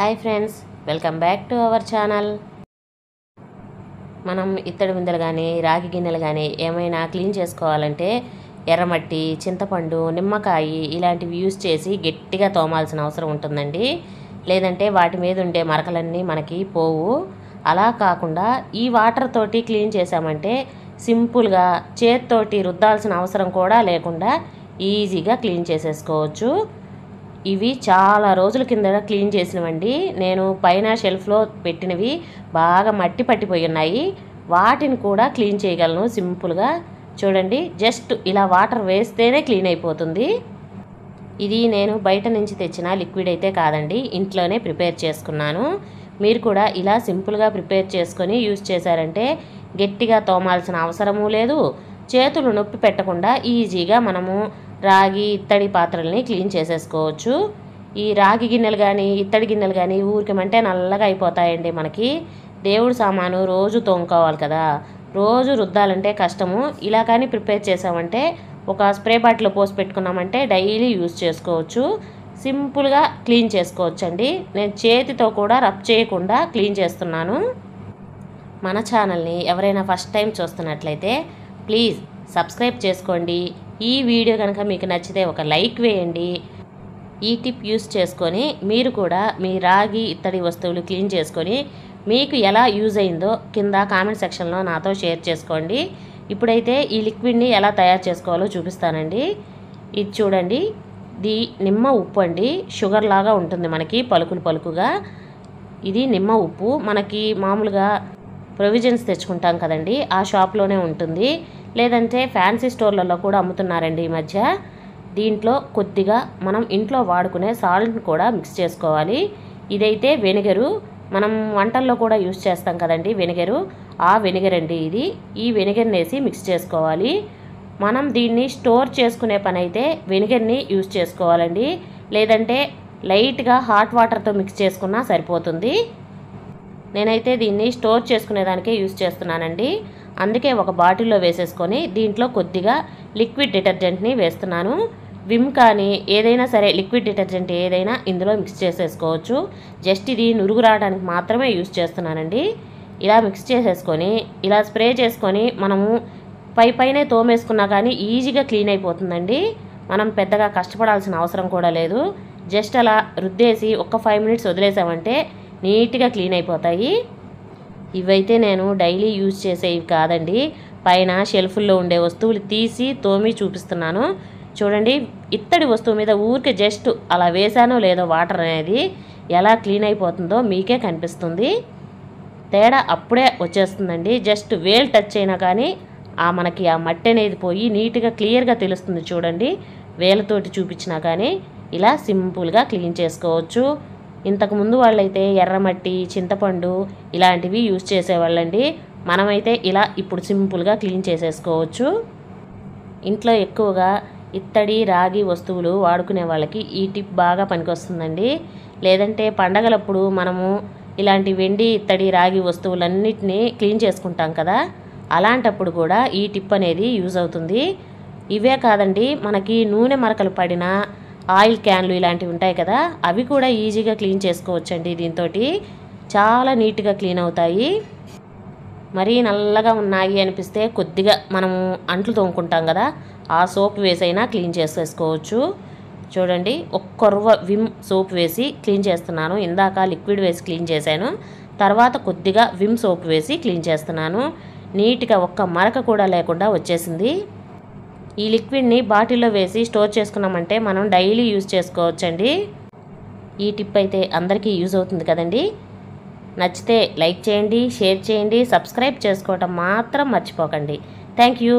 Hi friends, welcome back to our channel. మనం ఇత్తడి బిందెలు కానీ రాగి గిన్నెలు కానీ ఏమైనా క్లీన్ చేసుకోవాలంటే ఎర్రమట్టి, చింతపండు, నిమ్మకాయ ఇలాంటివి యూజ్ చేసి గట్టిగా తోమాల్సిన అవసరం ఉంటుందండి. లేదంటే వాటి మీద ఉండే మరకలన్నీ మనకి పోవు. అలా కాకుండా ఈ వాటర్ తోటి క్లీన్ చేసామంటే సింపుల్గా చేత్తోటి రుద్దాల్సిన అవసరం కూడా లేకుండా ఈజీగా క్లీన్ చేసేసుకోవచ్చు. ఇవి చాలా రోజుల కింద క్లీన్ చేసినవండి. నేను పైన షెల్ఫ్లో పెట్టినవి బాగా మట్టి పట్టిపోయి ఉన్నాయి. వాటిని కూడా క్లీన్ చేయగలను సింపుల్గా. చూడండి, జస్ట్ ఇలా వాటర్ వేస్తేనే క్లీన్ అయిపోతుంది. ఇది నేను బయట నుంచి తెచ్చిన లిక్విడ్ అయితే కాదండి, ఇంట్లోనే ప్రిపేర్ చేసుకున్నాను. మీరు కూడా ఇలా సింపుల్గా ప్రిపేర్ చేసుకొని యూజ్ చేశారంటే గట్టిగా తోమాల్సిన అవసరము లేదు. చేతులు నొప్పి పెట్టకుండా ఈజీగా మనము రాగి ఇత్తడి పాత్రల్ని క్లీన్ చేసేసుకోవచ్చు. ఈ రాగి గిన్నెలు కానీ ఇత్తడి గిన్నెలు కానీ ఊరికమంటే నల్లగా అయిపోతాయండి. మనకి దేవుడు సామాను రోజు తోముకోవాలి కదా, రోజు రుద్దాలంటే కష్టము. ఇలా కానీ ప్రిపేర్ చేసామంటే ఒక స్ప్రే బాటిల్లో పోసి పెట్టుకున్నామంటే డైలీ యూజ్ చేసుకోవచ్చు. సింపుల్గా క్లీన్ చేసుకోవచ్చు అండి. నేను చేతితో కూడా రబ్ చేయకుండా క్లీన్ చేస్తున్నాను. మన ఛానల్ని ఎవరైనా ఫస్ట్ టైం చూస్తున్నట్లయితే ప్లీజ్ సబ్స్క్రైబ్ చేసుకోండి. ఈ వీడియో కనుక మీకు నచ్చితే ఒక లైక్ వేయండి. ఈ టిప్ యూస్ చేసుకొని మీరు కూడా మీ రాగి ఇత్తడి వస్తువులు క్లీన్ చేసుకొని మీకు ఎలా యూజ్ అయిందో కింద కామెంట్ సెక్షన్లో నాతో షేర్ చేసుకోండి. ఇప్పుడైతే ఈ లిక్విడ్ని ఎలా తయారు చేసుకోవాలో చూపిస్తానండి. ఇది చూడండి, ఇది నిమ్మ ఉప్పు అండి. షుగర్ లాగా ఉంటుంది మనకి, పలుకులు పలుకుగా. ఇది నిమ్మ ఉప్పు. మనకి మామూలుగా ప్రొవిజన్స్ తెచ్చుకుంటాం కదండి, ఆ షాప్లోనే ఉంటుంది. లేదంటే ఫ్యాన్సీ స్టోర్లలో కూడా అమ్ముతున్నారండి ఈ మధ్య. దీంట్లో కొద్దిగా మనం ఇంట్లో వాడుకునే సాల్ట్ని కూడా మిక్స్ చేసుకోవాలి. ఇదైతే వెనిగరు, మనం వంటల్లో కూడా యూజ్ చేస్తాం కదండి వెనిగరు, ఆ వెనిగర్ అండి ఇది. ఈ వెనిగర్ని వేసి మిక్స్ చేసుకోవాలి. మనం దీన్ని స్టోర్ చేసుకునే పని అయితే వెనిగర్ని యూజ్ చేసుకోవాలండి. లేదంటే లైట్గా హాట్ వాటర్తో మిక్స్ చేసుకున్నా సరిపోతుంది. నేనైతే దీన్ని స్టోర్ చేసుకునేదానికే యూజ్ చేస్తున్నానండి. అందుకే ఒక బాటిల్లో వేసేసుకొని దీంట్లో కొద్దిగా లిక్విడ్ డిటర్జెంట్ని వేస్తున్నాను. విమ్ కానీ ఏదైనా సరే లిక్విడ్ డిటర్జెంట్ ఏదైనా ఇందులో మిక్స్ చేసేసుకోవచ్చు. జస్ట్ ఇది నురుగు రావడానికి మాత్రమే యూజ్ చేస్తున్నానండి. ఇలా మిక్స్ చేసేసుకొని ఇలా స్ప్రే చేసుకొని మనము పైనే తోమేసుకున్నా కానీ ఈజీగా క్లీన్ అయిపోతుందండి. మనం పెద్దగా కష్టపడాల్సిన అవసరం కూడా లేదు. జస్ట్ అలా రుద్దేసి ఒక 5 మినిట్స్ వదిలేసామంటే నీట్గా క్లీన్ అయిపోతాయి. ఇవైతే నేను డైలీ యూజ్ చేసేవి కాదండి, పైన షెల్ఫ్ల్లో ఉండే వస్తువులు తీసి తోమి చూపిస్తున్నాను. చూడండి, ఇత్తడి వస్తువు మీద ఊరికే జస్ట్ అలా వేసానో లేదో వాటర్ అనేది ఎలా క్లీన్ అయిపోతుందో మీకే కనిపిస్తుంది. తేడా అప్పుడే వచ్చేస్తుందండి. జస్ట్ వేలు టచ్ అయినా కానీ మనకి ఆ మట్టి అనేది పోయి నీట్గా క్లియర్గా తెలుస్తుంది. చూడండి, వేలతోటి చూపించినా కానీ ఇలా సింపుల్గా క్లీన్ చేసుకోవచ్చు. ఇంతకుముందు వాళ్ళైతే ఎర్రమట్టి, చింతపండు ఇలాంటివి యూజ్ చేసేవాళ్ళండి. మనమైతే ఇలా ఇప్పుడు సింపుల్గా క్లీన్ చేసేసుకోవచ్చు. ఇంట్లో ఎక్కువగా ఇత్తడి రాగి వస్తువులు వాడుకునే వాళ్ళకి ఈ టిప్ బాగా పనికొస్తుందండి. లేదంటే పండగలప్పుడు మనము ఇలాంటి వెండి, ఇత్తడి, రాగి వస్తువులన్నిటినీ క్లీన్ చేసుకుంటాం కదా, అలాంటప్పుడు కూడా ఈ టిప్ అనేది యూజ్ అవుతుంది. ఇవే కాదండి, మనకి నూనె మరకలు పడిన ఆయిల్ క్యాన్లు ఇలాంటివి ఉంటాయి కదా, అవి కూడా ఈజీగా క్లీన్ చేసుకోవచ్చండి. దీంతో చాలా నీట్గా క్లీన్ అవుతాయి. మరీ నల్లగా ఉన్నాయి అనిపిస్తే కొద్దిగా మనము అంట్లు తోముకుంటాం కదా, ఆ సోప్ వేసైనా క్లీన్ చేసేసుకోవచ్చు. చూడండి, ఒక్క రువ్వ విమ్ సోప్ వేసి క్లీన్ చేస్తున్నాను. ఇందాక లిక్విడ్ వేసి క్లీన్ చేశాను, తర్వాత కొద్దిగా విమ్ సోప్ వేసి క్లీన్ చేస్తున్నాను. నీట్గా ఒక్క మరక కూడా లేకుండా వచ్చేసింది. ఈ లిక్విడ్ని బాటిల్లో వేసి స్టోర్ చేసుకున్నామంటే మనం డైలీ యూజ్ చేసుకోవచ్చండి. ఈ టిప్ అయితే అందరికీ యూజ్ అవుతుంది కదండి. నచ్చితే లైక్ చేయండి, షేర్ చేయండి, సబ్స్క్రైబ్ చేసుకోవటం మాత్రం మర్చిపోకండి. Thank you.